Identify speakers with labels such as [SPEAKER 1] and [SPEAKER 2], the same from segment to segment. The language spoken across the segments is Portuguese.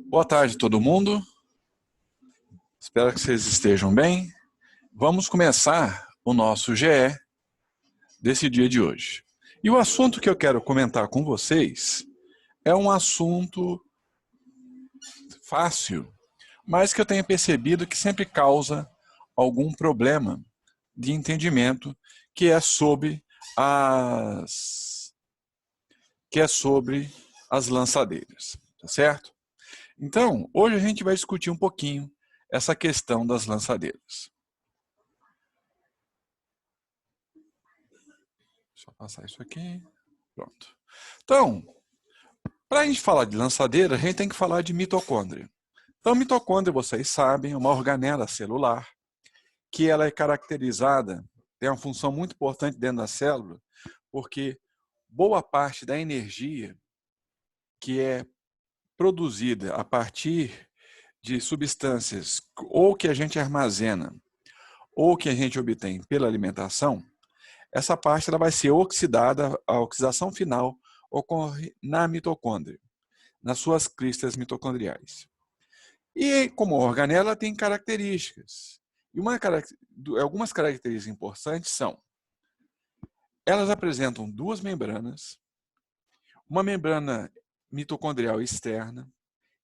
[SPEAKER 1] Boa tarde, todo mundo. Espero que vocês estejam bem. Vamos começar o nosso GE desse dia de hoje. E o assunto que eu quero comentar com vocês é um assunto fácil, mas que eu tenho percebido que sempre causa algum problema de entendimento, que é sobre as lançadeiras, tá certo? Então, hoje a gente vai discutir um pouquinho essa questão das lançadeiras. Deixa eu passar isso aqui. Pronto. Então, para a gente falar de lançadeira, a gente tem que falar de mitocôndria. Então, mitocôndria, vocês sabem, é uma organela celular que ela é caracterizada, tem uma função muito importante dentro da célula, porque boa parte da energia que é produzida a partir de substâncias ou que a gente armazena ou que a gente obtém pela alimentação, essa parte ela vai ser oxidada, a oxidação final ocorre na mitocôndria, nas suas cristas mitocondriais. E como organela tem características. E algumas características importantes são: elas apresentam duas membranas, uma membrana mitocondrial externa,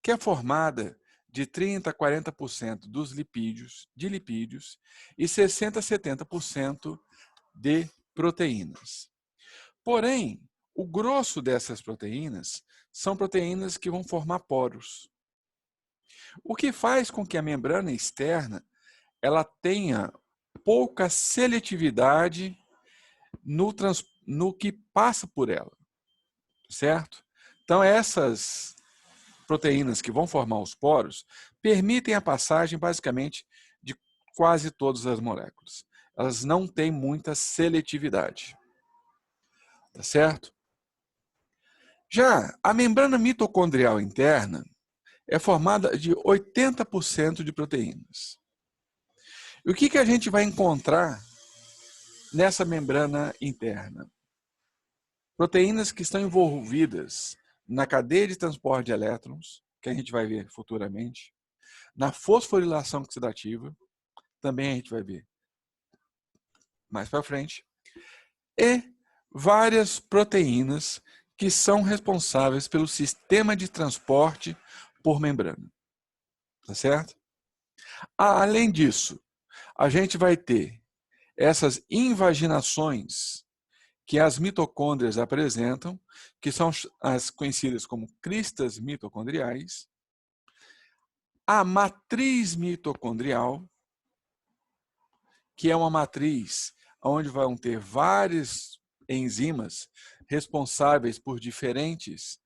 [SPEAKER 1] que é formada de 30% a 40% de lipídios e 60% a 70% de proteínas. Porém, o grosso dessas proteínas são proteínas que vão formar poros. O que faz com que a membrana externa ela tenha pouca seletividade no que passa por ela, certo? Então, essas proteínas que vão formar os poros permitem a passagem, basicamente, de quase todas as moléculas. Elas não têm muita seletividade, tá certo? Já a membrana mitocondrial interna é formada de 80% de proteínas. E o que a gente vai encontrar nessa membrana interna? Proteínas que estão envolvidas na cadeia de transporte de elétrons, que a gente vai ver futuramente, na fosforilação oxidativa, também a gente vai ver mais para frente, e várias proteínas que são responsáveis pelo sistema de transporte por membrana. Tá certo? Além disso, a gente vai ter essas invaginações que as mitocôndrias apresentam, que são as conhecidas como cristas mitocondriais, a matriz mitocondrial, que é uma matriz onde vão ter várias enzimas responsáveis por diferentes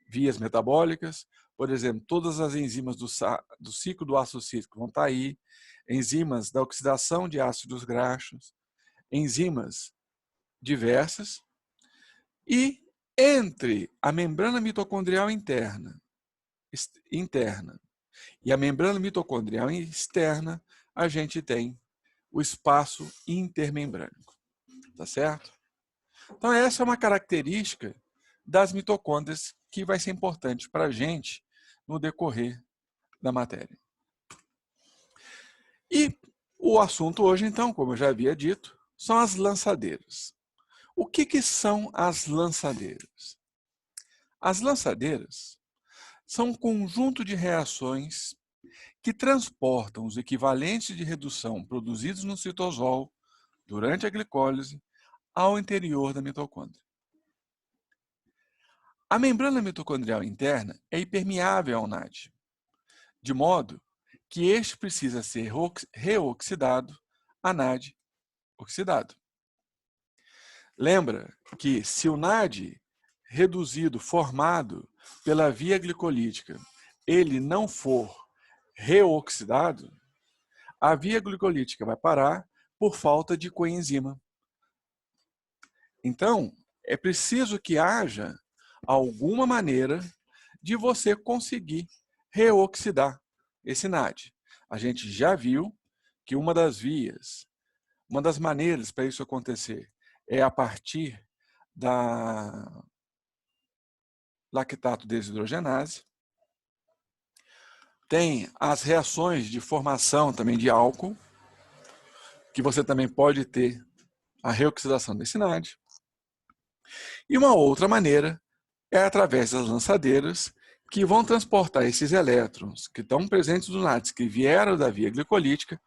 [SPEAKER 1] vias metabólicas. Por exemplo, todas as enzimas do ciclo do ácido cítrico vão estar aí, enzimas da oxidação de ácidos graxos, enzimas diversas, e entre a membrana mitocondrial interna e a membrana mitocondrial externa, a gente tem o espaço intermembrânico, tá certo? Então essa é uma característica das mitocôndrias que vai ser importante para a gente no decorrer da matéria. E o assunto hoje, então, como eu já havia dito, são as lançadeiras. O que são as lançadeiras? As lançadeiras são um conjunto de reações que transportam os equivalentes de redução produzidos no citosol durante a glicólise ao interior da mitocôndria. A membrana mitocondrial interna é impermeável ao NAD, de modo que este precisa ser reoxidado a NAD oxidado. Lembra que se o NAD reduzido formado pela via glicolítica, ele não for reoxidado, a via glicolítica vai parar por falta de coenzima. Então, é preciso que haja alguma maneira de você conseguir reoxidar esse NAD. A gente já viu que uma das maneiras para isso acontecer é a partir da lactato desidrogenase. tem as reações de formação também de álcool, que você também pode ter a reoxidação desse NAD. E uma outra maneira é através das lançadeiras, que vão transportar esses elétrons que estão presentes no NADs, que vieram da via glicolítica,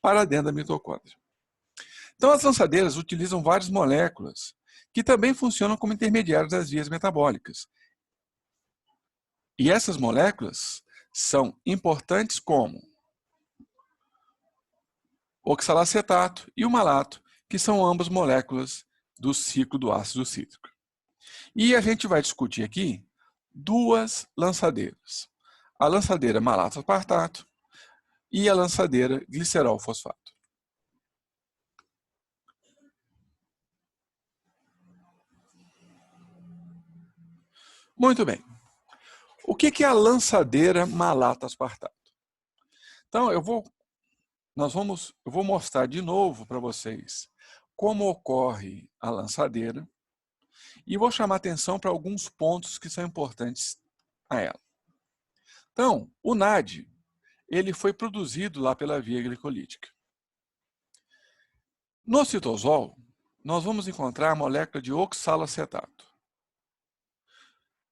[SPEAKER 1] para dentro da mitocôndria. Então, as lançadeiras utilizam várias moléculas que também funcionam como intermediários das vias metabólicas. E essas moléculas são importantes como o oxalacetato e o malato, que são ambas moléculas do ciclo do ácido cítrico. E a gente vai discutir aqui duas lançadeiras. A lançadeira malato-aspartato e a lançadeira glicerol-fosfato. Muito bem. O que é a lançadeira malato-aspartato? Então, eu vou mostrar de novo para vocês como ocorre a lançadeira e vou chamar atenção para alguns pontos que são importantes a ela. Então, o NAD, ele foi produzido lá pela via glicolítica. No citosol, nós vamos encontrar a molécula de oxalacetato.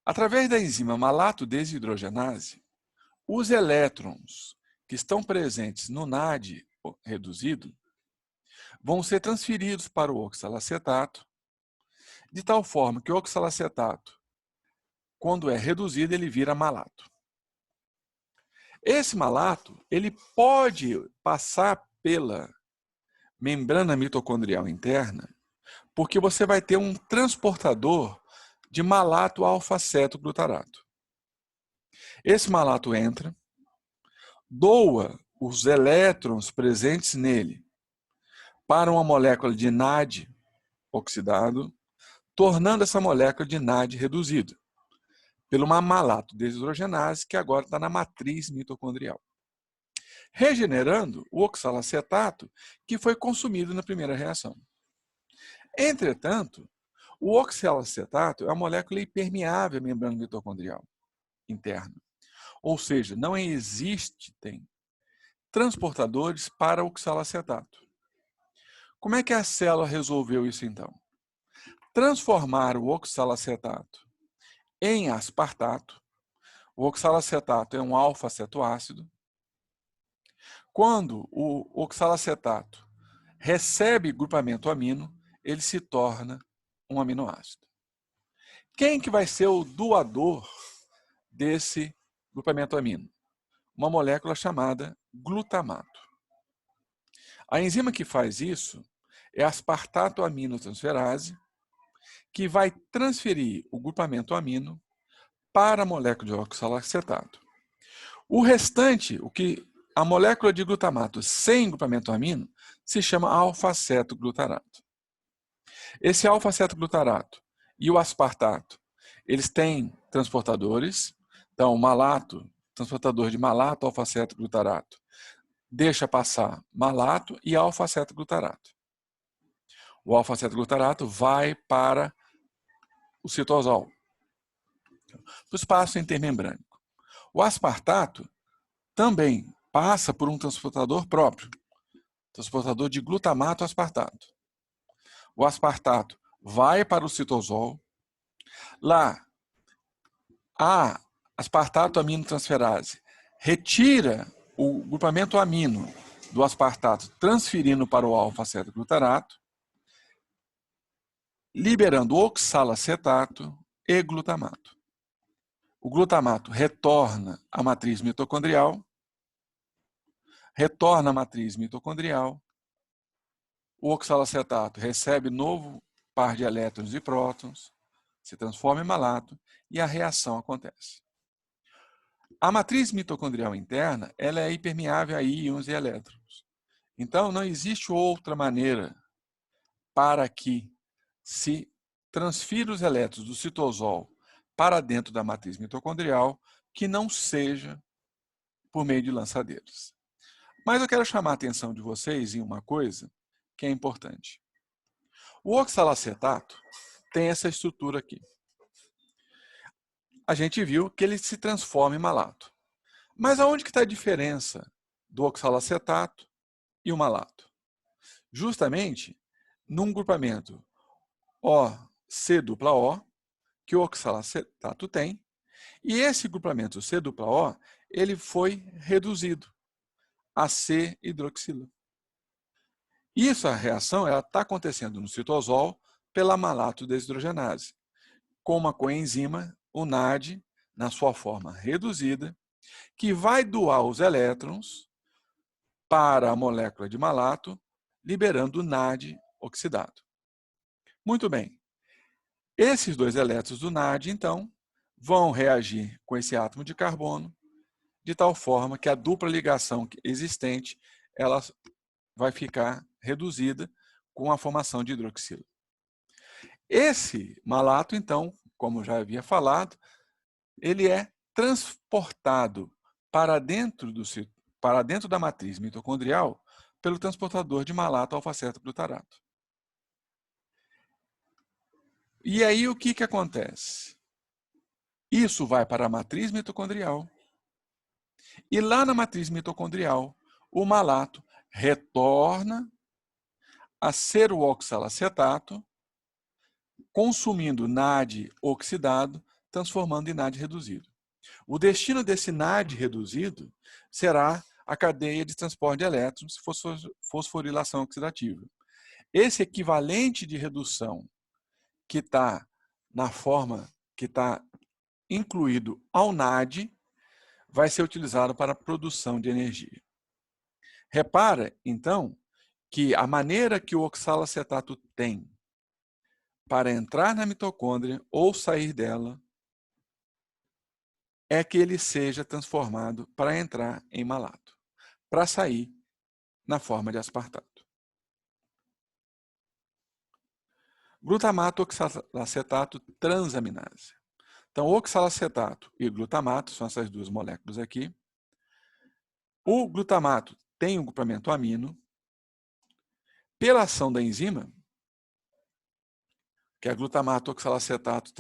[SPEAKER 1] Através da enzima malato-desidrogenase, os elétrons que estão presentes no NAD reduzido vão ser transferidos para o oxalacetato, de tal forma que o oxalacetato, quando é reduzido, ele vira malato. Esse malato, ele pode passar pela membrana mitocondrial interna, porque você vai ter um transportador de malato alfa-cetoglutarato. Esse malato entra, doa os elétrons presentes nele para uma molécula de NAD oxidado, tornando essa molécula de NAD reduzida pelo uma malato-desidrogenase que agora está na matriz mitocondrial, regenerando o oxalacetato que foi consumido na primeira reação. Entretanto, o oxalacetato é uma molécula impermeável à membrana mitocondrial interna, ou seja, não existem transportadores para o oxalacetato. Como é que a célula resolveu isso então? Transformar o oxalacetato em aspartato. O oxalacetato é um alfa-cetoácido. Quando o oxalacetato recebe grupamento amino, ele se torna um aminoácido. Quem que vai ser o doador desse grupamento amino? Uma molécula chamada glutamato. A enzima que faz isso é a aspartato aminotransferase, que vai transferir o grupamento amino para a molécula de oxalacetato. O restante, a molécula de glutamato sem grupamento amino, se chama alfa-cetoglutarato. Esse alfa-cetoglutarato e o aspartato, eles têm transportadores. Então, o malato, transportador de malato alfa-cetoglutarato, deixa passar malato e alfa-cetoglutarato. O alfa-cetoglutarato vai para o citosol, para o espaço intermembrânico. O aspartato também passa por um transportador próprio, transportador de glutamato aspartato. O aspartato vai para o citosol. Lá, a aspartato aminotransferase retira o grupamento amino do aspartato, transferindo para o alfa-cetoglutarato, liberando oxalacetato e glutamato. O glutamato retorna à matriz mitocondrial, o oxalacetato recebe novo par de elétrons e prótons, se transforma em malato e a reação acontece. A matriz mitocondrial interna, ela é impermeável a íons e elétrons. Então, não existe outra maneira para que se transfira os elétrons do citosol para dentro da matriz mitocondrial que não seja por meio de lançadeiras. Mas eu quero chamar a atenção de vocês em uma coisa que é importante. O oxalacetato tem essa estrutura aqui. A gente viu que ele se transforma em malato. Mas aonde que está a diferença do oxalacetato e o malato? Justamente num grupamento OC-O, que o oxalacetato tem, e esse grupamento C-O, ele foi reduzido a C-hidroxila. Essa reação está acontecendo no citosol pela malato desidrogenase, com uma coenzima, o NAD, na sua forma reduzida, que vai doar os elétrons para a molécula de malato, liberando o NAD oxidado. Muito bem. Esses dois elétrons do NAD, então, vão reagir com esse átomo de carbono, de tal forma que a dupla ligação existente ela vai ficar reduzida com a formação de hidroxila. Esse malato, então, como eu já havia falado, ele é transportado para dentro da matriz mitocondrial pelo transportador de malato alfa-cetoglutarato. E aí o que acontece? Isso vai para a matriz mitocondrial. E lá na matriz mitocondrial, o malato retorna a ser o oxalacetato, consumindo NAD oxidado, transformando em NAD reduzido. O destino desse NAD reduzido será a cadeia de transporte de elétrons, fosforilação oxidativa. Esse equivalente de redução que está na forma que está incluído ao NAD, vai ser utilizado para a produção de energia. Repara, então, que a maneira que o oxalacetato tem para entrar na mitocôndria ou sair dela é que ele seja transformado para entrar em malato, para sair na forma de aspartato. Glutamato oxalacetato transaminase. Então, oxalacetato e glutamato são essas duas moléculas aqui. O glutamato tem um grupamento amino. Pela ação da enzima, que é glutamato oxalacetato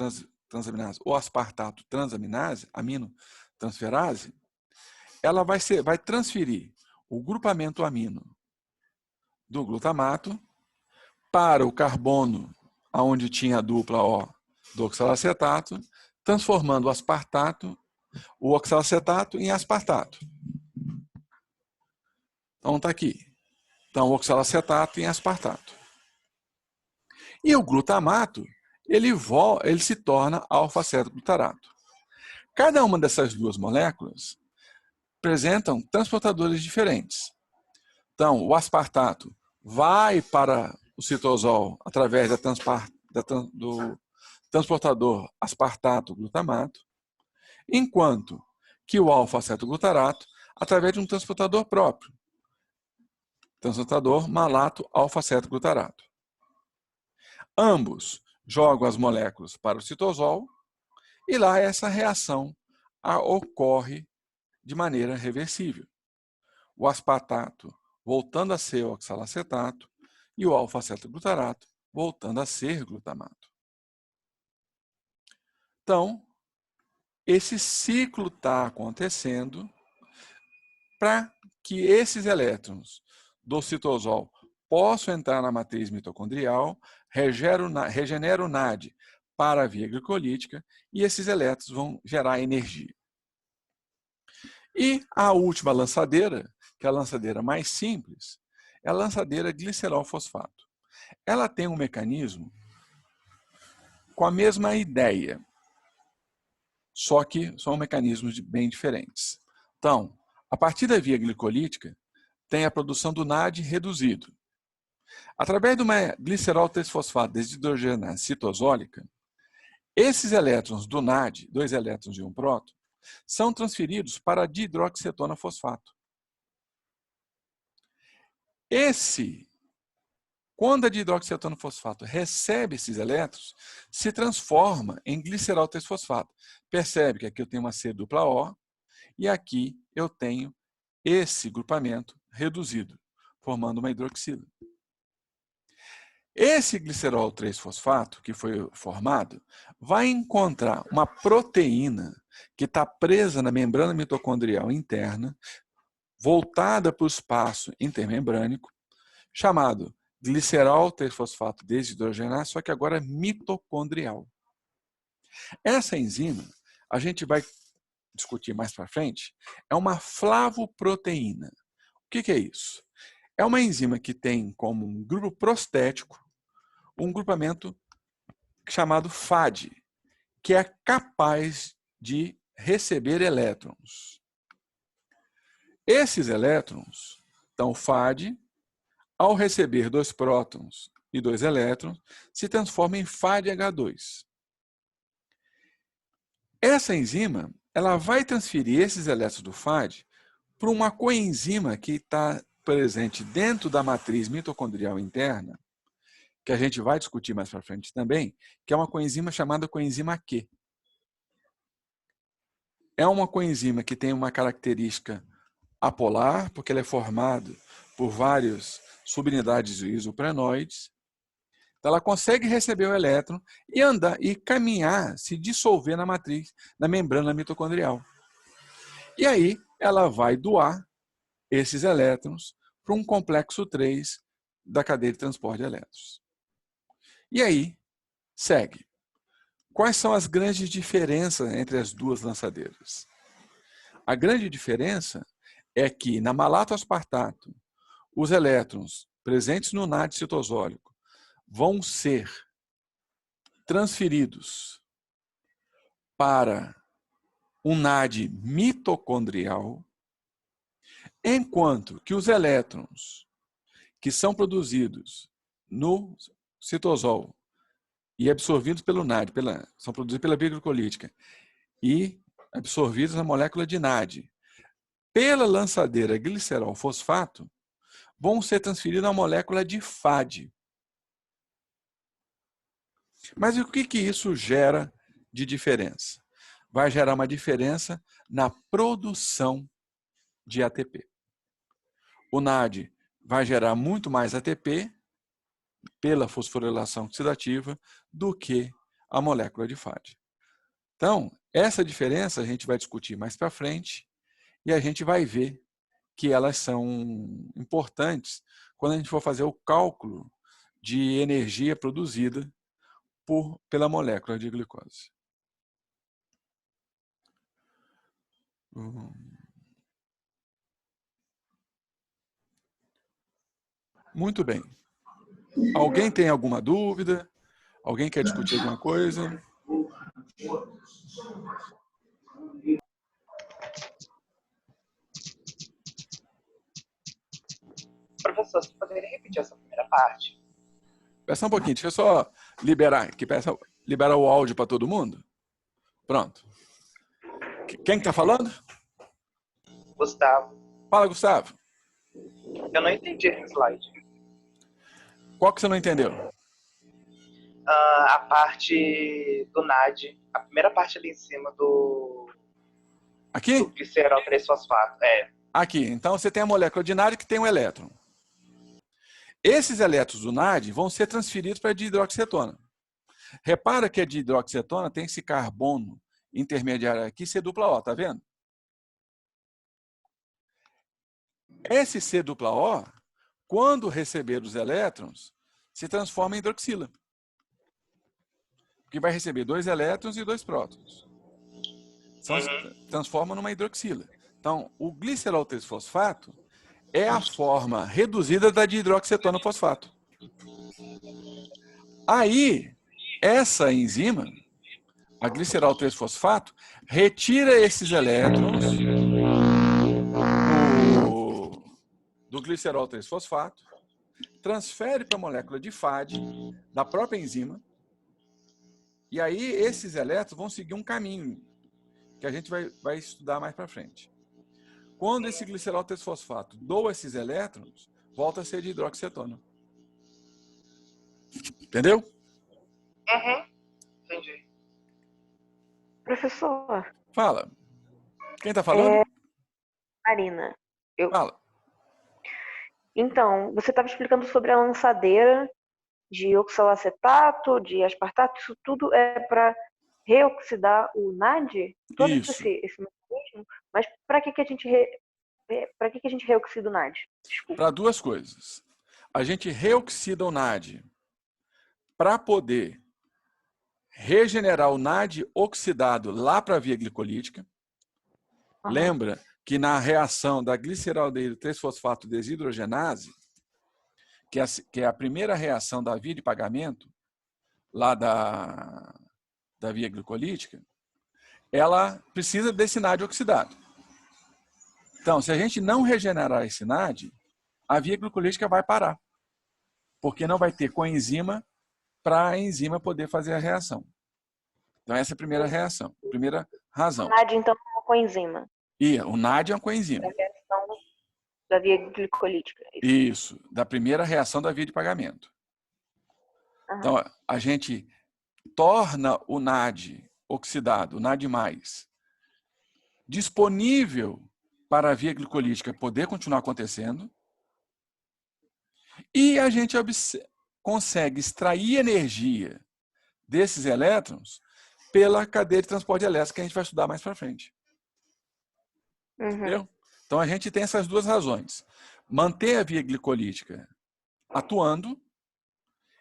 [SPEAKER 1] transaminase ou aspartato transaminase, amino transferase, ela vai transferir o grupamento amino do glutamato para o carbono, onde tinha a dupla O do oxalacetato, transformando o aspartato, o oxalacetato em aspartato. Então está aqui. Então, oxalacetato em aspartato. E o glutamato, ele se torna alfa-cetoglutarato. Cada uma dessas duas moléculas apresentam transportadores diferentes. Então, o aspartato vai para o citosol através do transportador aspartato-glutamato, enquanto que o alfa-cetoglutarato através de um transportador próprio, transportador malato-alfa-cetoglutarato. Ambos jogam as moléculas para o citosol e lá essa reação ocorre de maneira reversível. O aspartato voltando a ser oxalacetato e o alfa-cetoglutarato voltando a ser glutamato. Então, esse ciclo está acontecendo para que esses elétrons do citosol possam entrar na matriz mitocondrial, regenera o NAD para a via glicolítica e esses elétrons vão gerar energia. E a última lançadeira, que é a lançadeira mais simples, é a lançadeira glicerol-fosfato. Ela tem um mecanismo com a mesma ideia, só que são mecanismos bem diferentes. Então, a partir da via glicolítica, tem a produção do NAD reduzido. Através de uma glicerol 3-fosfato desidrogenase citosólica, esses elétrons do NAD, 2 elétrons e um próton, são transferidos para a dihidroxicetona fosfato. Quando a dihidroxicetona fosfato recebe esses elétrons, se transforma em glicerol 3-fosfato. Percebe que aqui eu tenho uma C dupla O e aqui eu tenho esse grupamento reduzido, formando uma hidroxila. Esse glicerol 3-fosfato que foi formado vai encontrar uma proteína que está presa na membrana mitocondrial interna, voltada para o espaço intermembrânico, chamado glicerol 3-fosfato desidrogenase, só que agora mitocondrial. Essa enzima, a gente vai discutir mais para frente, é uma flavoproteína. O que é isso? É uma enzima que tem como um grupo prostético um grupamento chamado FAD, que é capaz de receber elétrons. Esses elétrons, então o FAD, ao receber 2 prótons e 2 elétrons, se transforma em FADH2. Essa enzima, ela vai transferir esses elétrons do FAD para uma coenzima que está presente dentro da matriz mitocondrial interna, que a gente vai discutir mais para frente também, que é uma coenzima chamada coenzima Q. É uma coenzima que tem uma característica apolar, porque ela é formada por várias subunidades isoprenoides. Então, ela consegue receber o elétron e andar e caminhar, se dissolver na matriz, na membrana mitocondrial. E aí, ela vai doar esses elétrons para um complexo 3 da cadeia de transporte de elétrons. E aí, segue. Quais são as grandes diferenças entre as duas lançadeiras? A grande diferença é que na malato-aspartato, os elétrons presentes no NAD citosólico vão ser transferidos para um NAD mitocondrial, enquanto que os elétrons que são produzidos no citosol e absorvidos pelo NAD, são produzidos pela via glicolítica e absorvidos na molécula de NAD, pela lançadeira glicerol-fosfato, vão ser transferidos à molécula de FAD. Mas o que isso gera de diferença? Vai gerar uma diferença na produção de ATP. O NAD vai gerar muito mais ATP pela fosforilação oxidativa do que a molécula de FAD. Então, essa diferença a gente vai discutir mais para frente e a gente vai ver que elas são importantes quando a gente for fazer o cálculo de energia produzida pela molécula de glicose. Muito bem. Alguém tem alguma dúvida? Alguém quer discutir alguma coisa?
[SPEAKER 2] Professor, você poderia repetir essa primeira parte?
[SPEAKER 1] Espera só um pouquinho, deixa eu só liberar aqui, liberar o áudio para todo mundo. Pronto. Quem está falando?
[SPEAKER 2] Gustavo.
[SPEAKER 1] Fala, Gustavo.
[SPEAKER 2] Eu não entendi esse slide.
[SPEAKER 1] Qual que você não entendeu?
[SPEAKER 2] A parte do NAD, a primeira parte ali em cima do
[SPEAKER 1] Aqui?
[SPEAKER 2] do glicerol 3-fosfato.
[SPEAKER 1] Aqui. Então, você tem a molécula de NAD que tem um elétron. Esses elétrons do NAD vão ser transferidos para a dihidroxicetona. Repara que a dihidroxicetona tem esse carbono intermediário aqui, C dupla O, tá vendo? Esse C dupla O, quando receber os elétrons, se transforma em hidroxila. Que vai receber 2 elétrons e 2 prótons. Então, se transforma numa hidroxila. Então, o glicerol 3-fosfato é a forma reduzida da dihidroxicetona fosfato. Aí, essa enzima, a glicerol 3-fosfato, retira esses elétrons do glicerol 3-fosfato, transfere para a molécula de FAD da própria enzima, e aí esses elétrons vão seguir um caminho que a gente vai estudar mais para frente. Quando esse glicerol 3-fosfato doa esses elétrons, volta a ser de hidroxicetona. Entendeu?
[SPEAKER 2] Entendi.
[SPEAKER 3] Professor.
[SPEAKER 1] Fala. Quem está falando?
[SPEAKER 3] Marina.
[SPEAKER 1] Fala.
[SPEAKER 3] Então, você estava explicando sobre a lançadeira de oxalacetato, de aspartato, isso tudo é para reoxidar o NAD? Todo
[SPEAKER 1] Isso.
[SPEAKER 3] esse mecanismo? Mas para que a gente reoxida o NAD? Desculpa.
[SPEAKER 1] Para duas coisas. A gente reoxida o NAD para poder regenerar o NAD oxidado lá para a via glicolítica.
[SPEAKER 3] Aham.
[SPEAKER 1] Lembra que na reação da gliceraldeído 3-fosfato desidrogenase, que é a primeira reação da via de pagamento, lá da via glicolítica, ela precisa desse NAD oxidado. Então, se a gente não regenerar esse NAD, a via glicolítica vai parar, porque não vai ter coenzima para a enzima poder fazer a reação. Então, essa é a primeira reação, primeira razão.
[SPEAKER 3] O NAD, então, é uma coenzima.
[SPEAKER 1] E o NAD é uma coenzima.
[SPEAKER 3] Da reação da via glicolítica.
[SPEAKER 1] Isso, da primeira reação da via de pagamento.
[SPEAKER 3] Aham.
[SPEAKER 1] Então, a gente torna o NAD oxidado, o NAD+, disponível para a via glicolítica poder continuar acontecendo, e a gente consegue extrair energia desses elétrons pela cadeia de transporte elétrico que a gente vai estudar mais para frente.
[SPEAKER 3] Uhum.
[SPEAKER 1] Entendeu? Então, a gente tem essas duas razões. Manter a via glicolítica atuando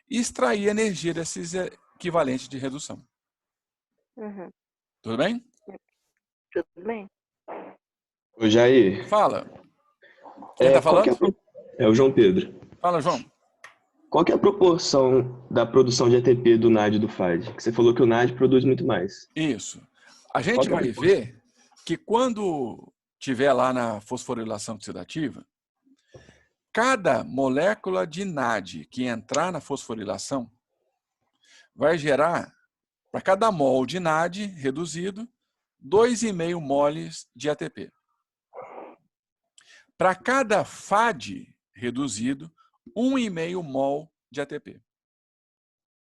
[SPEAKER 1] e extrair energia desses equivalentes de redução.
[SPEAKER 3] Uhum.
[SPEAKER 1] Tudo bem?
[SPEAKER 3] Tudo bem.
[SPEAKER 4] Ô Jair,
[SPEAKER 1] Fala. Quem está
[SPEAKER 4] qual que
[SPEAKER 1] falando?
[SPEAKER 4] é o João Pedro.
[SPEAKER 1] Fala, João.
[SPEAKER 4] Qual que é a proporção da produção de ATP do NAD e do FAD? Que você falou que o NAD produz muito mais.
[SPEAKER 1] Isso. A gente
[SPEAKER 4] Qual que é a
[SPEAKER 1] vai
[SPEAKER 4] proporção?
[SPEAKER 1] ver que quando tiver lá na fosforilação oxidativa, cada molécula de NAD que entrar na fosforilação vai gerar, para cada mol de NAD reduzido, 2,5 moles de ATP. Para cada FAD reduzido, 1,5 mol de ATP.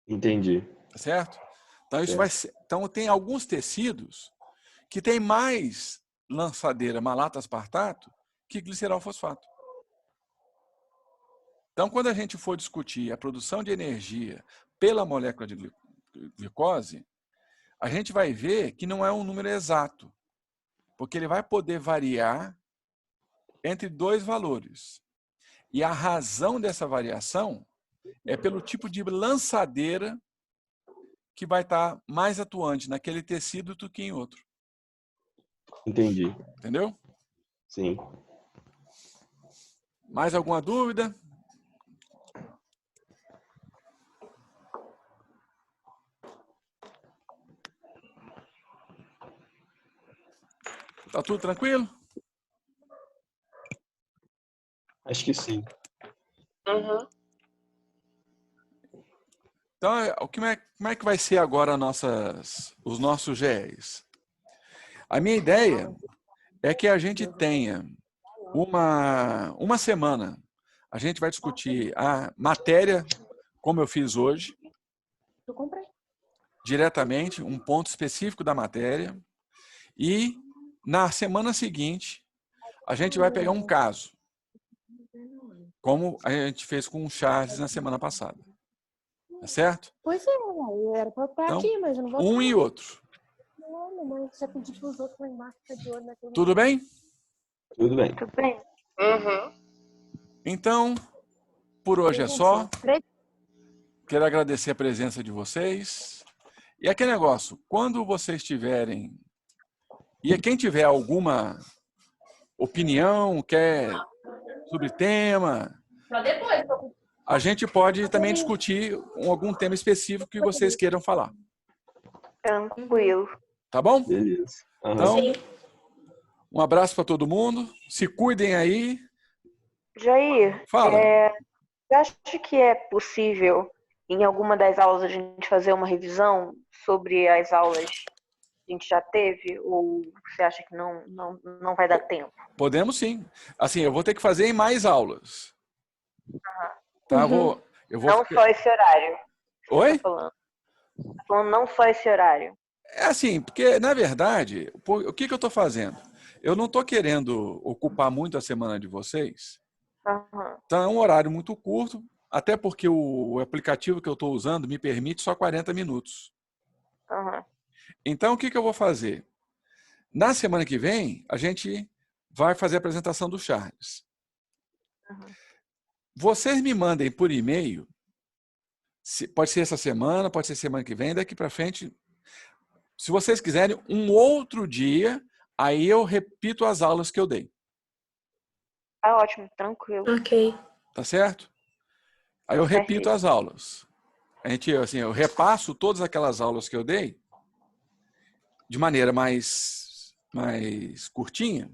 [SPEAKER 4] Entendi.
[SPEAKER 1] Tá certo? Então, isso vai ser, então, tem alguns tecidos que tem mais lançadeira malato-aspartato que glicerol fosfato. Então, quando a gente for discutir a produção de energia pela molécula de glicose, a gente vai ver que não é um número exato, porque ele vai poder variar entre dois valores. E a razão dessa variação é pelo tipo de lançadeira que vai estar mais atuante naquele tecido do que em outro.
[SPEAKER 4] Entendi.
[SPEAKER 1] Entendeu?
[SPEAKER 4] Sim.
[SPEAKER 1] Mais alguma dúvida? Tá tudo tranquilo?
[SPEAKER 4] Acho que sim.
[SPEAKER 2] Uhum.
[SPEAKER 1] Então, como é que vai ser agora os nossos GEs? A minha ideia é que a gente tenha uma semana. A gente vai discutir a matéria, como eu fiz hoje, diretamente, um ponto específico da matéria. E, na semana seguinte, a gente vai pegar um caso, como a gente fez com o Charles na semana passada. Tá certo?
[SPEAKER 5] Pois é, eu era pra estar
[SPEAKER 1] Então,
[SPEAKER 5] aqui, mas eu não vou
[SPEAKER 1] um e outro.
[SPEAKER 5] Não, mamãe já pedi pros outros lá embaixo ficar de olho naquele.
[SPEAKER 1] Tudo bem?
[SPEAKER 4] Tudo bem.
[SPEAKER 3] Tudo bem.
[SPEAKER 2] Uhum.
[SPEAKER 1] Então, por hoje é só. Quero agradecer a presença de vocês. E aquele negócio, quando vocês tiverem... E quem tiver alguma opinião, quer sobre tema, a gente pode também discutir algum tema específico que vocês queiram falar.
[SPEAKER 3] Tranquilo.
[SPEAKER 1] Tá bom?
[SPEAKER 4] Beleza. Aham.
[SPEAKER 1] Então, um abraço para todo mundo. Se cuidem aí.
[SPEAKER 3] Jair,
[SPEAKER 1] Fala.
[SPEAKER 3] você acha que é possível, em alguma das aulas, a gente fazer uma revisão sobre as aulas que a gente já teve? Ou você acha que não vai dar tempo?
[SPEAKER 1] Podemos sim. Assim, eu vou ter que fazer em mais aulas. Tá? Eu vou
[SPEAKER 3] Não só esse horário.
[SPEAKER 1] Oi?
[SPEAKER 3] Tá falando não só esse horário.
[SPEAKER 1] É assim, porque, na verdade, o que eu estou fazendo? Eu não estou querendo ocupar muito a semana de vocês.
[SPEAKER 3] Aham.
[SPEAKER 1] Então, é um horário muito curto, até porque o aplicativo que eu estou usando me permite só 40 minutos.
[SPEAKER 3] Aham.
[SPEAKER 1] Então, o que eu vou fazer? Na semana que vem, a gente vai fazer a apresentação do Charles. Vocês me mandem por e-mail, pode ser essa semana, pode ser semana que vem, daqui para frente. Se vocês quiserem, um outro dia, aí eu repito as aulas que eu dei.
[SPEAKER 3] Tá ótimo, tranquilo.
[SPEAKER 6] Ok.
[SPEAKER 1] Tá certo? Aí eu repito
[SPEAKER 3] Perfeito.
[SPEAKER 1] as aulas. Eu repasso todas aquelas aulas que eu dei de maneira mais curtinha,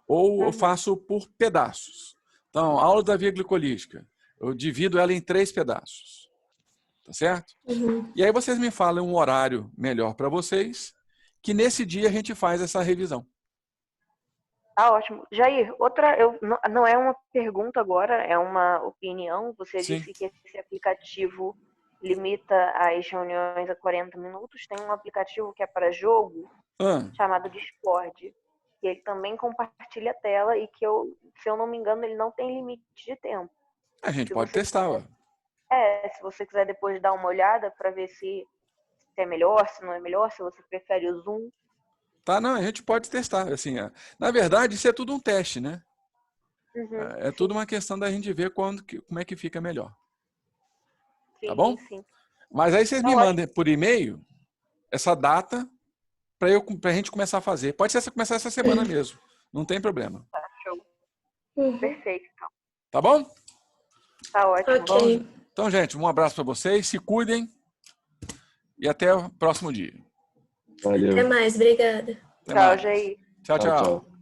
[SPEAKER 1] ou eu faço por pedaços. Então, a aula da via glicolítica, eu divido ela em 3 pedaços. Tá certo? E aí vocês me falam um horário melhor para vocês, que nesse dia a gente faz essa revisão.
[SPEAKER 3] Tá ótimo. Jair, não é uma pergunta agora, é uma opinião. Você
[SPEAKER 1] Sim.
[SPEAKER 3] disse que esse aplicativo limita as reuniões a 40 minutos. Tem um aplicativo que é para jogo, chamado Discord. E ele também compartilha a tela e que, se eu não me engano, ele não tem limite de tempo.
[SPEAKER 1] A gente pode testar.
[SPEAKER 3] Se você quiser depois dar uma olhada para ver se é melhor, se não é melhor, se você prefere o Zoom.
[SPEAKER 1] Tá, não, a gente pode testar. Assim, na verdade, isso é tudo um teste, né? É tudo uma questão da gente ver como é que fica melhor.
[SPEAKER 3] Sim,
[SPEAKER 1] tá bom?
[SPEAKER 3] Sim.
[SPEAKER 1] Mas aí vocês me mandem por e-mail essa data para a gente começar a fazer. Pode ser começar essa semana mesmo. Não tem problema.
[SPEAKER 3] Tá, show. Perfeito. Então.
[SPEAKER 1] Tá bom?
[SPEAKER 3] Tá ótimo.
[SPEAKER 6] Ok.
[SPEAKER 1] Então, gente, um abraço para vocês. Se cuidem. E até o próximo dia.
[SPEAKER 4] Valeu.
[SPEAKER 6] Até mais, obrigada.
[SPEAKER 1] Até
[SPEAKER 3] Tchau,
[SPEAKER 1] mais.
[SPEAKER 3] Jair.
[SPEAKER 1] Tchau,
[SPEAKER 4] Tchau,
[SPEAKER 1] tchau.
[SPEAKER 4] tchau.